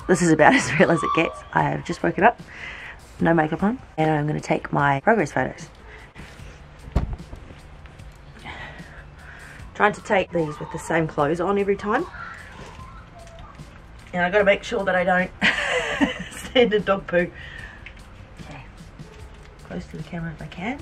This is about as real as it gets. I have just woken up, no makeup on, and I'm going to take my progress photos. Trying to take these with the same clothes on every time. And I've got to make sure that I don't stand in dog poo. Okay. Close to the camera if I can.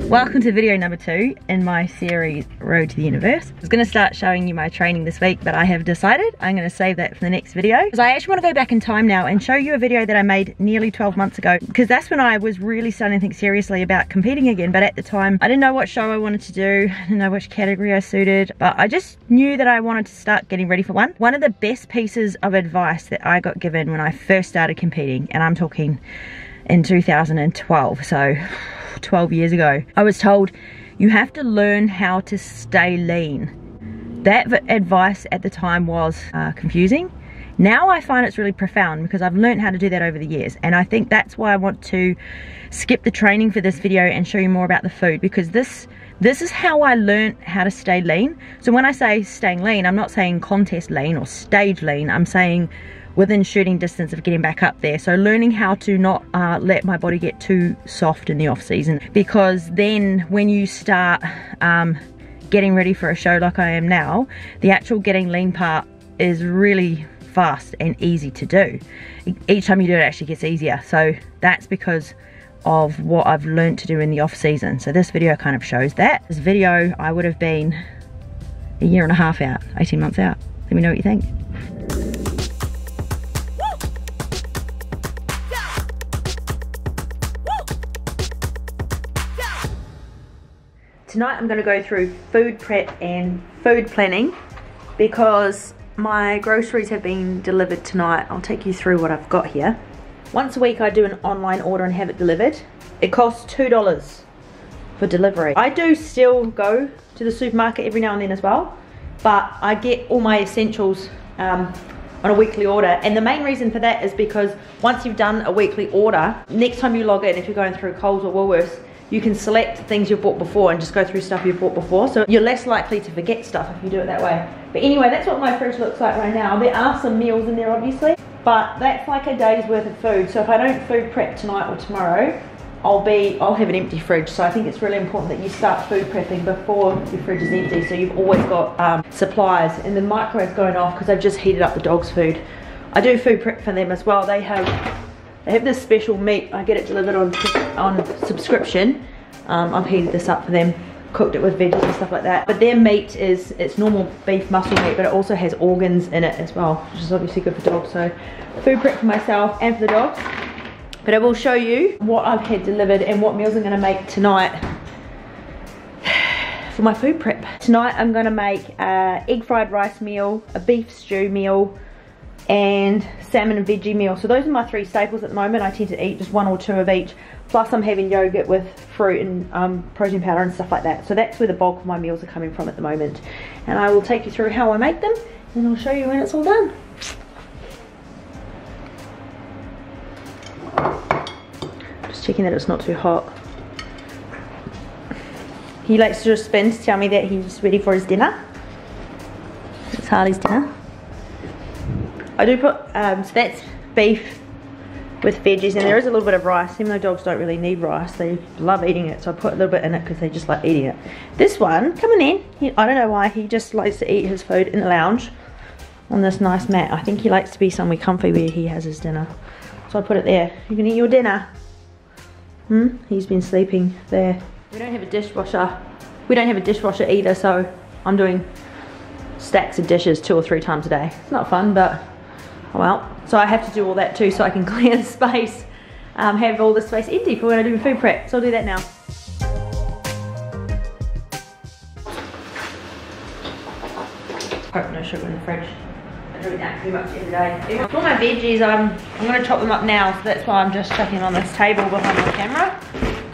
Welcome to video number 2 in my series Road to the Universe. I was going to start showing you my training this week, but I have decided I'm going to save that for the next video, because I actually want to go back in time now and show you a video that I made nearly 12 months ago, because that's when I was really starting to think seriously about competing again. But at the time I didn't know what show I wanted to do, I didn't know which category I suited, but I just knew that I wanted to start getting ready for one. One of the best pieces of advice that I got given when I first started competing, and I'm talking in 2012, so 12 years ago, I was told you have to learn how to stay lean. That advice at the time was confusing. Now I find it's really profound, because I've learned how to do that over the years, and I think that's why I want to skip the training for this video and show you more about the food, because this is how I learned how to stay lean. So when I say staying lean, I'm not saying contest lean or stage lean, I'm saying within shooting distance of getting back up there. So learning how to not let my body get too soft in the off season, because then when you start getting ready for a show like I am now, the actual getting lean part is really fast and easy to do. Each time you do it, it actually gets easier. So that's because of what I've learned to do in the off season. So this video kind of shows that. This video, I would have been a year and a half out, 18 months out. Let me know what you think. Tonight I'm going to go through food prep and food planning, because my groceries have been delivered tonight. I'll take you through what I've got here. Once a week I do an online order and have it delivered. It costs $2 for delivery. I do still go to the supermarket every now and then as well, but I get all my essentials on a weekly order. And the main reason for that is because once you've done a weekly order, next time you log in, if you're going through Coles or Woolworths, you can select things you've bought before and just go through stuff you've bought before, so you're less likely to forget stuff if you do it that way. But anyway, that's what my fridge looks like right now. There are some meals in there obviously, but that's like a day's worth of food. So if I don't food prep tonight or tomorrow, I'll have an empty fridge. So I think it's really important that you start food prepping before your fridge is empty, so you've always got supplies. And the microwave's going off because I've just heated up the dog's food. I do food prep for them as well. They have this special meat. I get it delivered on subscription. I've heated this up for them, cooked it with veggies and stuff like that. But their meat it's normal beef muscle meat, but it also has organs in it as well, which is obviously good for dogs. So food prep for myself and for the dogs. But I will show you what I've had delivered and what meals I'm going to make tonight for my food prep. Tonight I'm going to make an egg fried rice meal, a beef stew meal, and salmon and veggie meal. So those are my 3 staples at the moment. I tend to eat just 1 or 2 of each. Plus I'm having yogurt with fruit and protein powder and stuff like that. So that's where the bulk of my meals are coming from at the moment. And I will take you through how I make them, and I'll show you when it's all done. Just checking that it's not too hot. He likes to just spin to tell me that he's ready for his dinner. It's Harley's dinner. I do put, so that's beef with veggies, and there is a little bit of rice. Even though dogs don't really need rice, they love eating it, so I put a little bit in it because they just like eating it. This one, coming in, I don't know why, he just likes to eat his food in the lounge on this nice mat. I think he likes to be somewhere comfy where he has his dinner. So I put it there. You can eat your dinner. He's been sleeping there. We don't have a dishwasher. We don't have a dishwasher either, so I'm doing stacks of dishes 2 or 3 times a day. It's not fun, but oh well. So I have to do all that too, so I can clear the space, have all the space empty for when I do food prep. So I'll do that now. Hope no sugar in the fridge. I drink that pretty much every day. For my veggies, I'm going to chop them up now, so that's why I'm just chucking them on this table behind my camera.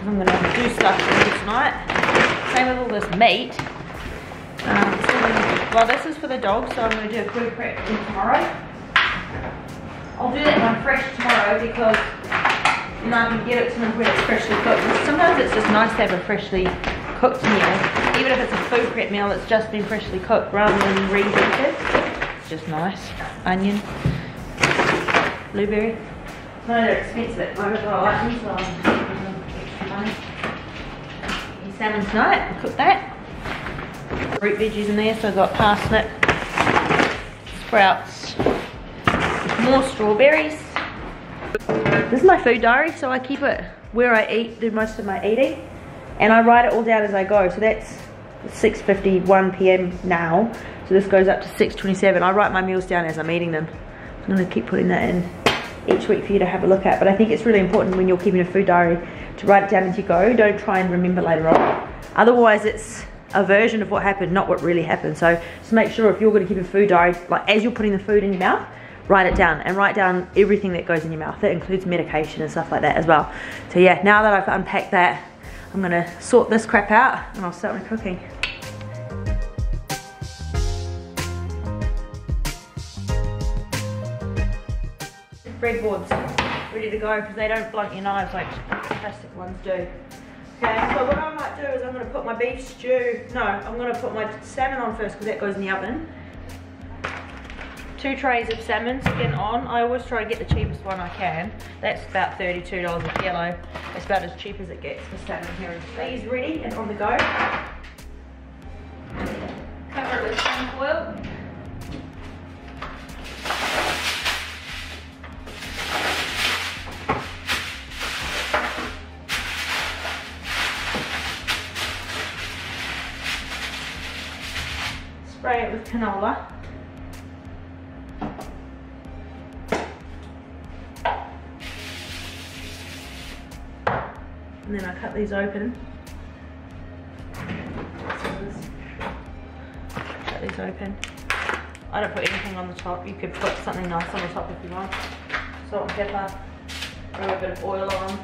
I'm going to do stuff for you tonight. Same with all this meat. Still Well, this is for the dog, so I'm going to do a food prep tomorrow. I'll do that one fresh tomorrow because then I can give it to them when it's freshly cooked. Sometimes it's just nice to have a freshly cooked meal, even if it's a food prep meal that's just been freshly cooked rather than reheated. It's just nice. Onion, blueberry. No, they're expensive at the moment, but I like them, so I'm giving extra money. Salmon tonight, I'll cook that. Root veggies in there, so I've got parsnip, sprouts, more strawberries. This is my food diary, so I keep it where I eat, do most of my eating, and I write it all down as I go. So that's 6:51 p.m. now, so this goes up to 6:27. I write my meals down as I'm eating them. I'm going to keep putting that in each week for you to have a look at, but I think it's really important when you're keeping a food diary to write it down as you go. Don't try and remember later on, otherwise it's a version of what happened, not what really happened. So just make sure if you're going to keep a food diary, like as you're putting the food in your mouth, write it down, and write down everything that goes in your mouth. That includes medication and stuff like that as well. So yeah, now that I've unpacked that, I'm going to sort this crap out and I'll start my cooking. Breadboards ready to go because they don't blunt your knives like plastic ones do. Okay, so what I might do is I'm going to put my beef stew, I'm going to put my salmon on first because that goes in the oven. 2 trays of salmon to get on. I always try to get the cheapest one I can. That's about $32 a kilo. It's about as cheap as it gets for salmon here in Australia. These ready and on the go. Cover it with tin foil. Spray it with canola. And then I cut these open. Cut these open. I don't put anything on the top. You could put something nice on the top if you want. Salt and pepper. Throw a bit of oil on.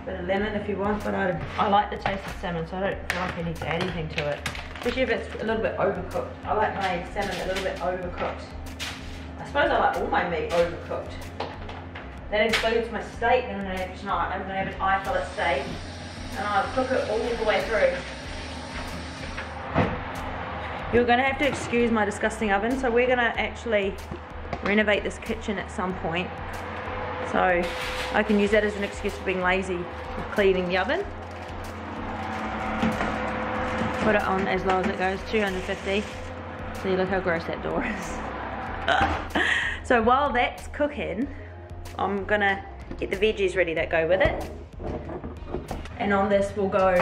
Bit of lemon if you want, but I like the taste of salmon, so I don't feel like I need to add anything to it. Especially if it's a little bit overcooked. I like my salmon a little bit overcooked. I suppose I like all my meat overcooked. That includes my steak, and tonight I'm going to have an eye fillet steak, and I'll cook it all the way through. You're going to have to excuse my disgusting oven, so we're going to actually renovate this kitchen at some point. So I can use that as an excuse for being lazy with cleaning the oven. Put it on as low as it goes, 250. See, look how gross that door is. So while that's cooking, I'm gonna get the veggies ready that go with it. And on this will go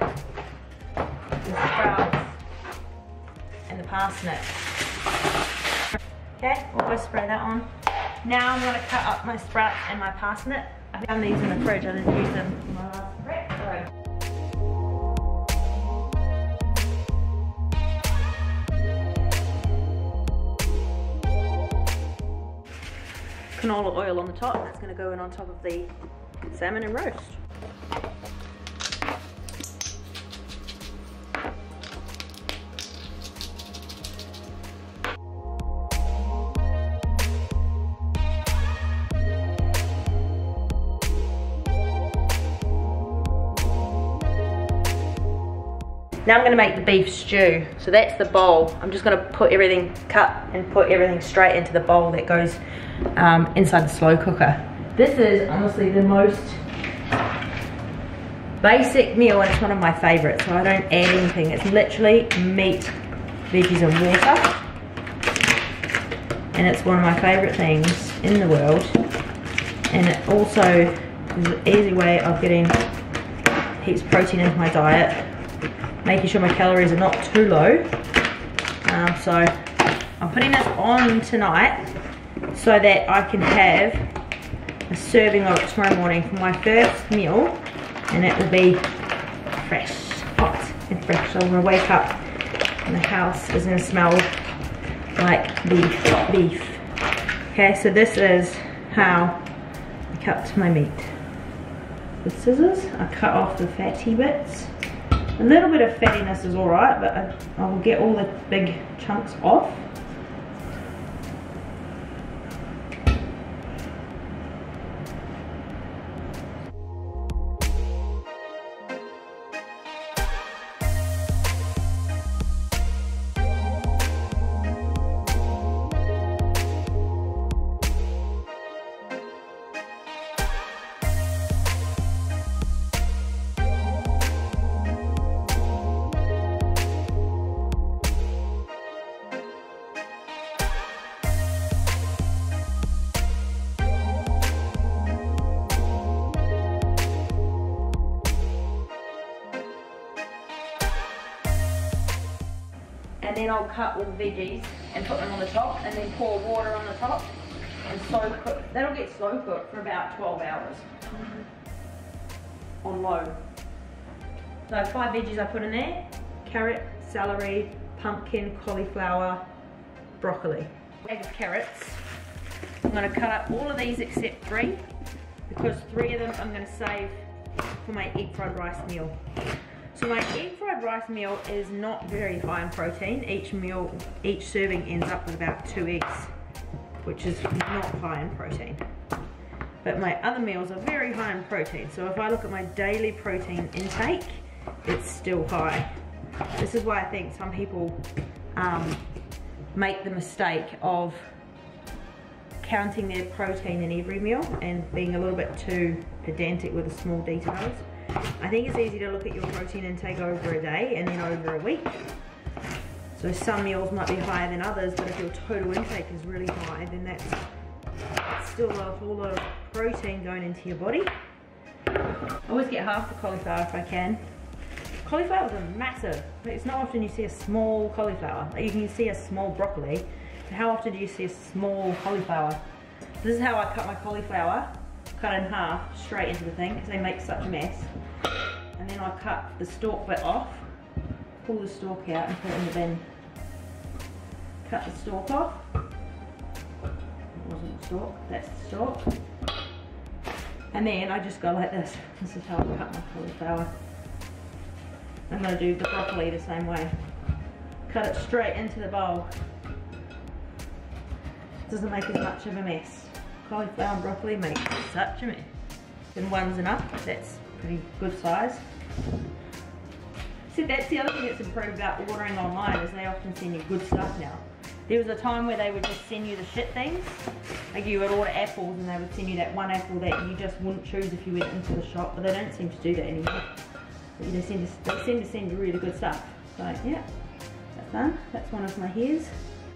the sprouts and the parsnip. Okay, we'll go spray that on. Now I'm gonna cut up my sprouts and my parsnip. I found these in the fridge, I didn't use them in my last prep. Sorry. Canola oil on the top, that's going to go in on top of the salmon and roast. Now I'm going to make the beef stew. So that's the bowl. I'm just going to put everything, cut and put everything straight into the bowl that goes inside the slow cooker. This is honestly the most basic meal, and it's one of my favorites, so I don't add anything. It's literally meat, veggies and water, and it's one of my favorite things in the world. And it also is an easy way of getting heaps of protein into my diet, making sure my calories are not too low. So I'm putting this on tonight so that I can have a serving of it tomorrow morning for my first meal, and it will be fresh, hot and fresh. So I'm going to wake up and the house is going to smell like beef. Okay, so this is how I cut my meat. With scissors, I cut off the fatty bits. A little bit of fattiness is alright, but I will get all the big chunks off. And then I'll cut all the veggies and put them on the top, and then pour water on the top and slow cook. That'll get slow cooked for about 12 hours on low. So 5 veggies I put in there: carrot, celery, pumpkin, cauliflower, broccoli. Bag of carrots. I'm going to cut up all of these except 3, because 3 of them I'm going to save for my egg fried rice meal. So my egg fried rice meal is not very high in protein. Each serving ends up with about 2 eggs, which is not high in protein. But my other meals are very high in protein. So if I look at my daily protein intake, it's still high. This is why I think some people make the mistake of counting their protein in every meal and being a little bit too pedantic with the small details. I think it's easy to look at your protein intake over a day and then over a week. So some meals might be higher than others, but if your total intake is really high, then that's still a whole lot of protein going into your body. I always get half the cauliflower if I can. Cauliflowers are massive. It's not often you see a small cauliflower. Like, you can see a small broccoli, but how often do you see a small cauliflower? This is how I cut my cauliflower. Cut in half straight into the thing because they make such a mess. And then I cut the stalk bit off, pull the stalk out and put it in the bin. Cut the stalk off. It wasn't the stalk, that's the stalk. And then I just go like this. This is how I cut my cauliflower. I'm going to do the broccoli the same way. Cut it straight into the bowl. Doesn't make as much of a mess. Cauliflower and broccoli make such a mess. Then one's enough, that's pretty good size. See, that's the other thing that's improved about ordering online, is they often send you good stuff now. There was a time where they would just send you the shit things. Like, you would order apples and they would send you that one apple that you just wouldn't choose if you went into the shop, but they don't seem to do that anymore. They seem to send you really good stuff. So yeah, that's done. That's one of my hairs.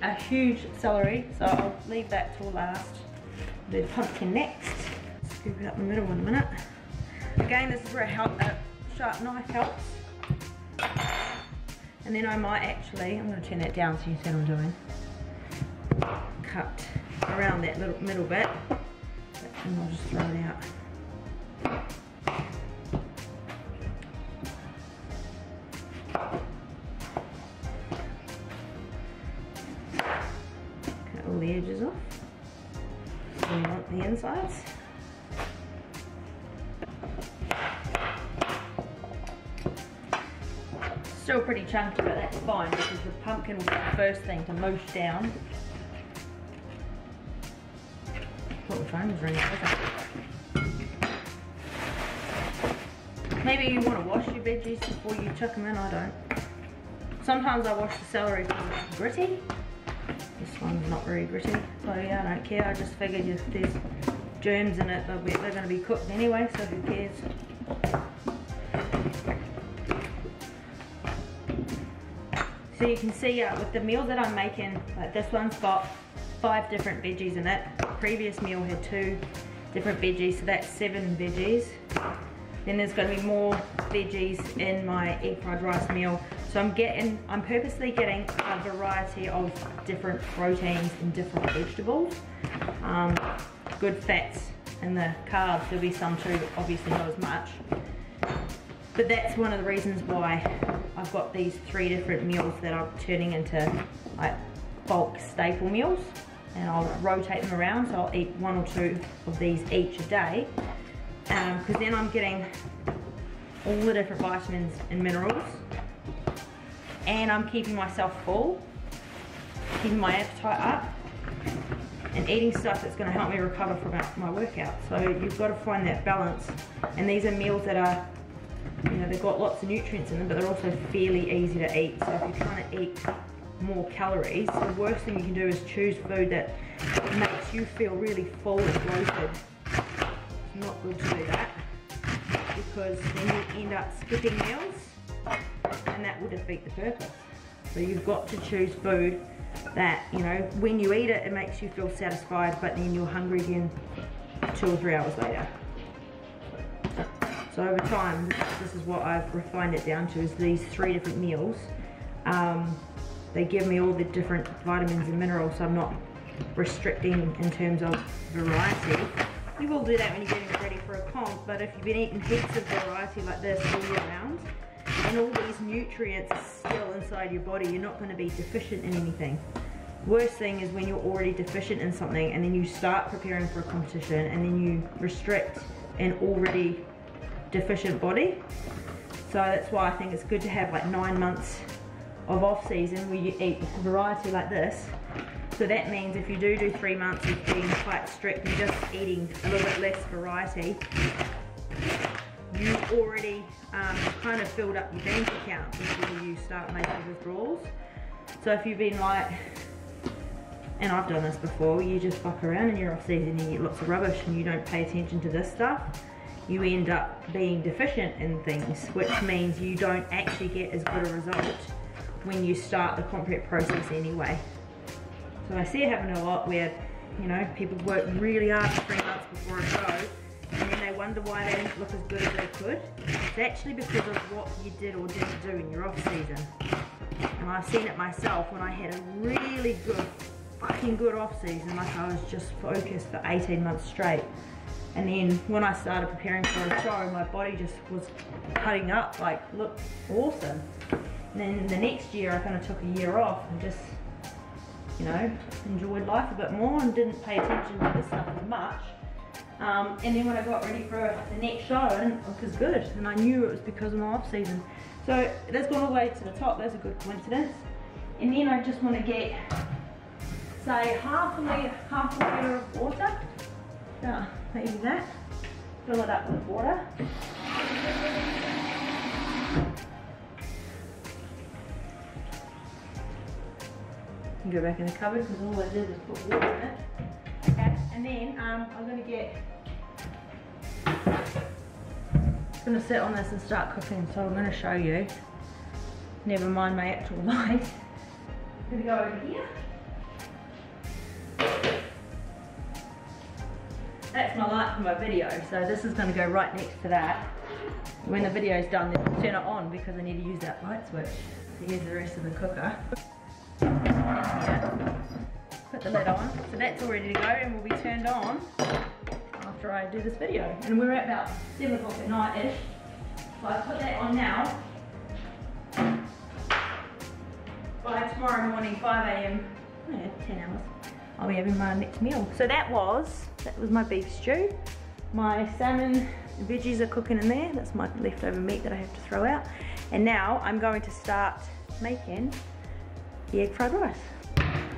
A huge celery, so I'll leave that till last. Do the pumpkin next. Scoop it up in the middle in a minute. Again, this is where a sharp knife helps. And then I might actually, I'm going to turn that down so you see what I'm doing. Cut around that little middle bit, and I'll just throw it out. Cut all the edges off. We want the insides. Still pretty chunky, but that's fine because the pumpkin will be the first thing to mush down. What, the phone is ringing. Okay. Maybe you want to wash your veggies before you chuck them in. I don't. Sometimes I wash the celery because it's gritty. This one's not very gritty, so yeah, I don't care. I just figured if there's germs in it, they're going to be cooked anyway, so who cares? So you can see with the meal that I'm making, like this one's got 5 different veggies in it. The previous meal had 2 different veggies, so that's 7 veggies. Then there's going to be more veggies in my egg fried rice meal. So I'm purposely getting a variety of different proteins and different vegetables. Good fats and the carbs, there'll be some too, but obviously not as much. But that's one of the reasons why I've got these 3 different meals that I'm turning into like bulk staple meals, and I'll rotate them around, so I'll eat 1 or 2 of these each a day, because then I'm getting all the different vitamins and minerals, and I'm keeping myself full, keeping my appetite up, and eating stuff that's going to help me recover from my workout. So you've got to find that balance, and these are meals that are, you know, they've got lots of nutrients in them, but they're also fairly easy to eat. So if you're trying to eat more calories, the worst thing you can do is choose food that makes you feel really full and bloated. It's not good to do that, because then you end up skipping meals, and that will defeat the purpose. So you've got to choose food that, you know, when you eat it, it makes you feel satisfied, but then you're hungry again 2 or 3 hours later. So over time, this is what I've refined it down to, is these 3 different meals. They give me all the different vitamins and minerals, so I'm not restricting in terms of variety. You will do that when you're getting ready for a comp, but if you've been eating heaps of variety like this all year round, and all these nutrients are still inside your body, you're not going to be deficient in anything. Worst thing is when you're already deficient in something, and then you start preparing for a competition, and then you restrict an already deficient body. So that's why I think it's good to have like 9 months of off season where you eat variety like this. So that means if you do 3 months of being quite strict and just eating a little bit less variety, you've already kind of filled up your bank account before you start making withdrawals. So if you've been like, and I've done this before, you just fuck around in your off season, you eat lots of rubbish and you don't pay attention to this stuff, you end up being deficient in things, which means you don't actually get as good a result when you start the comp prep process anyway. So I see it happen a lot where, you know, people work really hard for 3 months before a show, and then they wonder why they didn't look as good as they could. It's actually because of what you did or didn't do in your off season. And I've seen it myself when I had a really good, fucking good off season, like I was just focused for 18 months straight. And then when I started preparing for a show, my body just was cutting up, like, looked awesome. And then the next year I kind of took a year off and just, you know, enjoyed life a bit more and didn't pay attention to this stuff as much. And then when I got ready for the next show, I didn't look as good, and I knew it was because of my off season. So that's gone all the way to the top. That's a good coincidence. And then I just want to get, say, half a litre of water. Yeah, maybe that. Fill it up with water. Go back in the cupboard because all I did is put water in it. Okay, and then I'm going to get, it's going to sit on this and start cooking, so I'm going to show you. Never mind my actual light. I'm going to go over here. That's my light for my video, so this is going to go right next to that. When the video is done, then I'll turn it on because I need to use that light switch. So here's the rest of the cooker. Put the lid on, so that's all ready to go and will be turned on after I do this video. And we're at about 7 o'clock at night-ish, so I put that on now. By tomorrow morning, 5 AM, 10 hours, I'll be having my next meal. So that was my beef stew. My salmon and veggies are cooking in there. That's my leftover meat that I have to throw out. And now I'm going to start making the egg fried rice.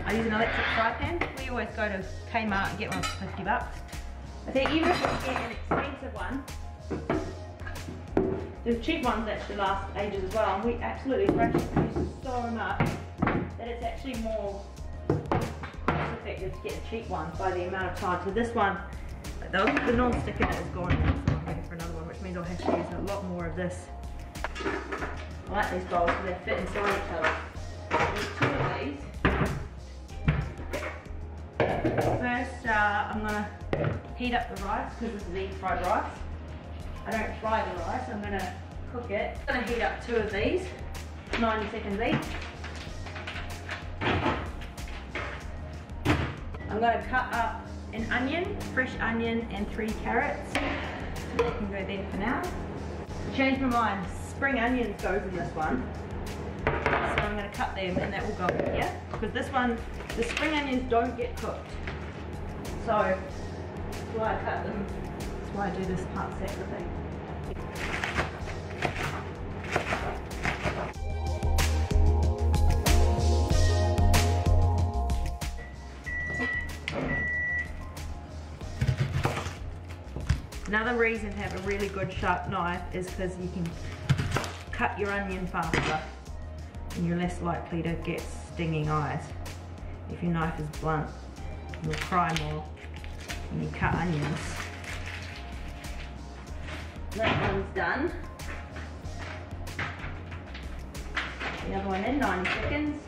I use an electric fry pan. We always go to Kmart and get one for 50 bucks. I think even if we get an expensive one, the cheap ones actually last ages as well. And we absolutely practice use so much that it's actually more cost effective to get a cheap one by the amount of time. So this one, the non-stick in it is gone now, so I'm looking for another one, which means I'll have to use a lot more of this. I like these bowls because they fit inside each other. There's 2 of these. First, I'm going to heat up the rice because this is egg fried rice. I don't fry the rice, I'm going to cook it. I'm going to heat up 2 of these, 90 seconds each. I'm going to cut up an onion, fresh onion, and 3 carrots. So that can go there for now. Changed my mind, spring onions goes in this one. So I'm going to cut them and that will go in here. Because this one, the spring onions don't get cooked. So that's why I cut them. That's why I do this part separately. Another reason to have a really good sharp knife is because you can cut your onion faster and you're less likely to get stinging eyes. If your knife is blunt, you'll cry more when you cut onions. That one's done. The other one in 90 seconds.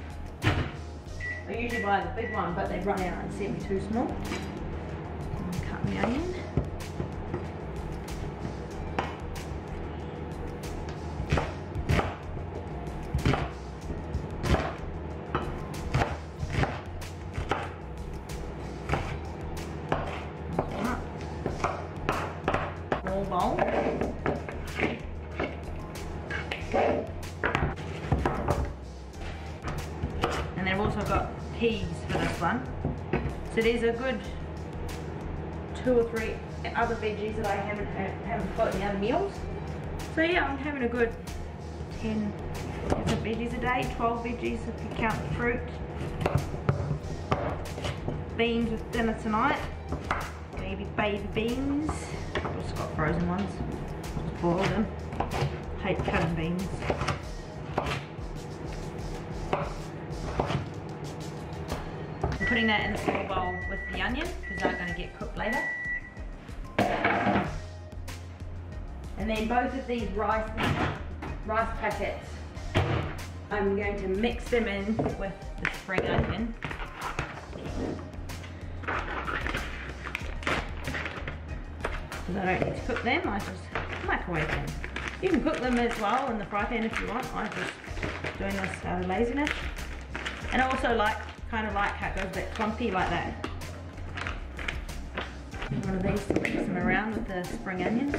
I usually buy the big one, but they run out and sent me too small. Cut my onion. Small bowl. And they've also got peas for this one. So there's a good 2 or 3 other veggies that I haven't got in the other meals. So yeah, I'm having a good 10 different veggies a day, 12 veggies if you count the fruit. Beans with dinner tonight. Baby beans. I've just got frozen ones. Just boil them. Hate cutting beans. I'm putting that in a small bowl with the onion because they're going to get cooked later. And then both of these rice packets, I'm going to mix them in with the spring onion. Because I don't need to cook them, I just microwave them. You can cook them as well in the fry pan if you want. I'm just doing this out of laziness. And I also kind of like how it goes a bit clumpy like that. One of these to mix them around with the spring onions.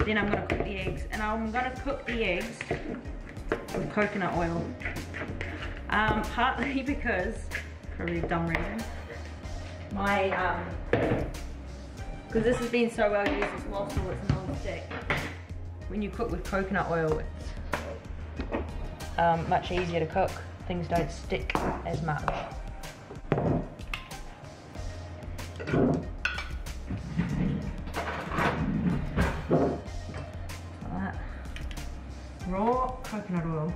Then I'm going to cook the eggs, and I'm going to cook the eggs with coconut oil. Partly because, probably a dumb reason, because this has been so well used, it's lost all its non-stick. When you cook with coconut oil, it's much easier to cook. Things don't stick as much. Like that. Raw coconut oil.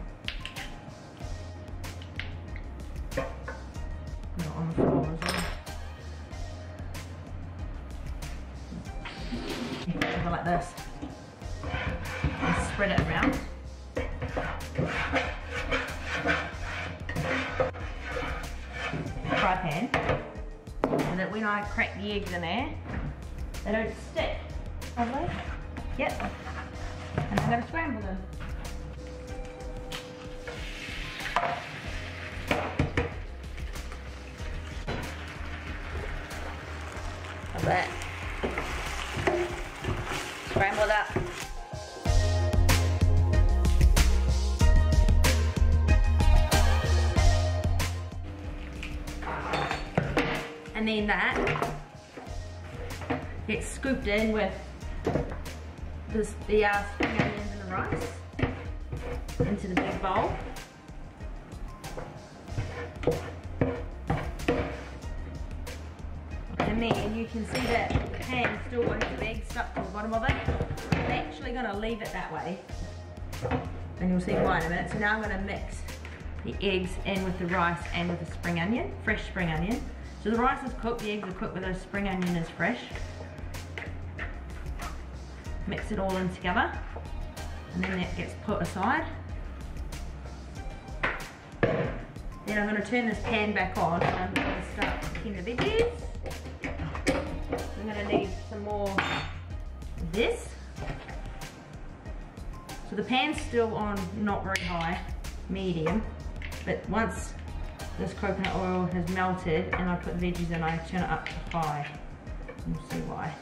Not on the floor as well. Go like this. And spread it around. Fry pan. So that when I crack the eggs in there, they don't stick. Probably. Yep. And I'm going to scramble them. Like that. Scramble it up. And then that gets scooped in with the spring onions and the rice into the big bowl. And then you can see that the pan still got the egg stuck to the bottom of it. I'm actually going to leave it that way, and you'll see why in a minute. So now I'm going to mix the eggs in with the rice and with the spring onion, fresh spring onion. So the rice is cooked, the eggs are cooked, but the spring onion is fresh. Mix it all in together, and then that gets put aside. Then I'm going to turn this pan back on, and I'm going to start cooking the veggies. I'm going to need some more of this. So the pan's still on not very high, medium, but once this coconut oil has melted and I put the veggies in, I turn it up to high. You'll see why.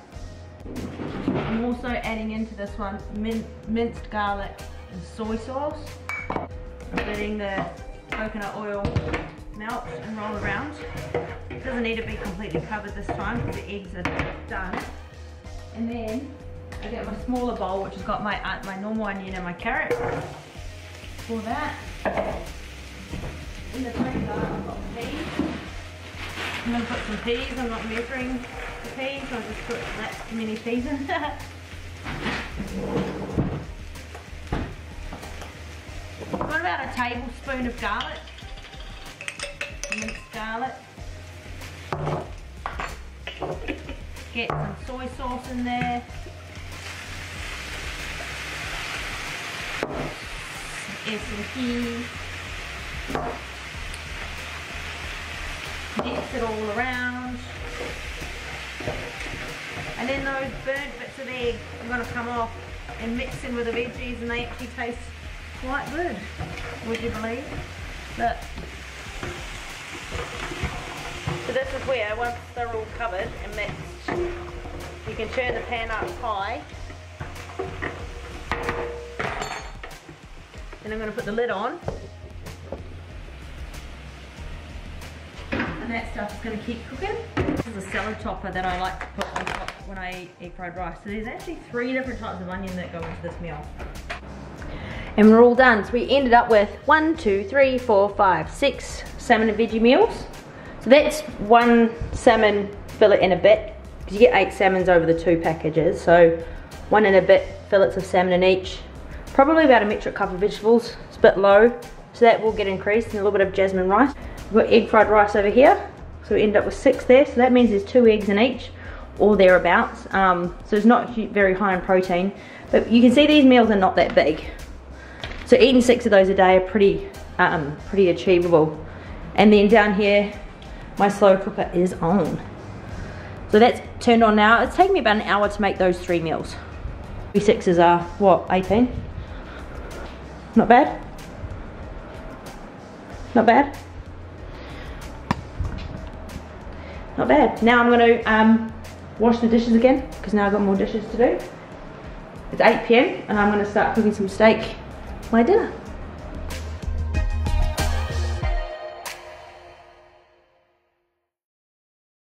I'm also adding into this one minced garlic and soy sauce. I'm letting the coconut oil melt and roll around. It doesn't need to be completely covered this time because the eggs are done. And then I get my smaller bowl, which has got my normal onion and my carrot. For that, in the toaster I've got peas. I'm going to put some peas. I'm not measuring the peas, I'll just put that many peas in. What about a tablespoon of garlic? Minced garlic. Get some soy sauce in there. Add some ghee. Mix it all around. And then those burnt bits of egg are going to come off and mix in with the veggies, and they actually taste quite good, would you believe? Look. So this is where, once they're all covered and mixed, you can turn the pan up high. And I'm going to put the lid on. And that stuff is going to keep cooking. This is a salad topper that I like to put on top when I eat egg fried rice. So there's actually 3 different types of onion that go into this meal. And we're all done. So we ended up with 1, 2, 3, 4, 5, 6 salmon and veggie meals. So that's 1 salmon fillet and a bit, because you get 8 salmons over the 2 packages. So 1 and a bit fillets of salmon in each. Probably about a metric cup of vegetables. It's a bit low, so that will get increased, and a little bit of jasmine rice. We've got egg fried rice over here, so we end up with 6 there. So that means there's 2 eggs in each, or thereabouts. So it's not very high in protein, but you can see these meals are not that big. So eating 6 of those a day are pretty achievable. And then down here, my slow cooker is on. So that's turned on now. It's taken me about an hour to make those 3 meals. 3 6s are, what, 18? Not bad? Not bad? Not bad. Now I'm going to wash the dishes again, because now I've got more dishes to do. It's 8 PM and I'm going to start cooking some steak, my dinner.